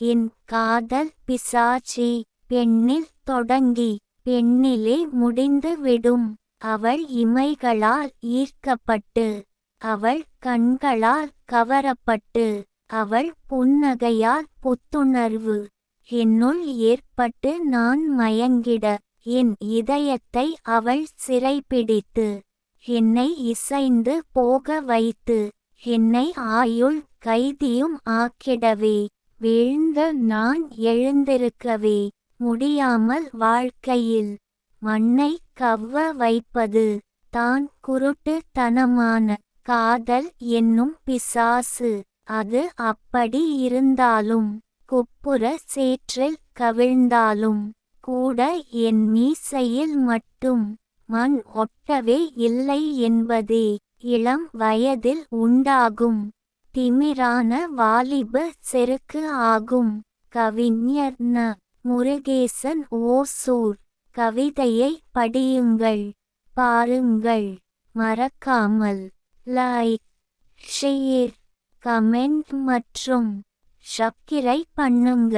என் காதல் பிசாச்சி பெண்ணில் தொடங்கி பெண்ணிலே முடிந்து விடும். அவள் இமைகளால் ஈர்க்கப்பட்டு அவள் கண்களால் கவரப்பட்டு அவள் புன்னகையால் புத்துணர்வு என்னுள் ஏற்பட்டு நான் மயங்கிட என் இதயத்தை அவள் சிறைப்பிடித்து என்னை இசைந்து போக வைத்து என்னை ஆயுள் கைதியும் ஆக்கிடவே வீழ்ந்த நான் எழுந்திருக்கவே முடியாமல் வாழ்க்கையில் மண்ணை கவ்வ வைப்பது தான் குருட்டுத்தனமான காதல் என்னும் பிசாசு. அது அப்படி இருந்தாலும் குப்புற சேற்றில் கவிழ்ந்தாலும் கூட என் மீசையில் மட்டும் மண் ஒட்டவே இல்லை என்பதே இளம் வயதில் உண்டாகும் திமிரான வாலிப செருக்கு ஆகும். கவிஞர் ந. முருகேசன் ஓசூர். கவிதையை படியுங்கள், பாருங்கள். மறக்காமல் லைக், ஷேர், கமெண்ட் மற்றும் சப்ஸ்கிரைப் பண்ணுங்க.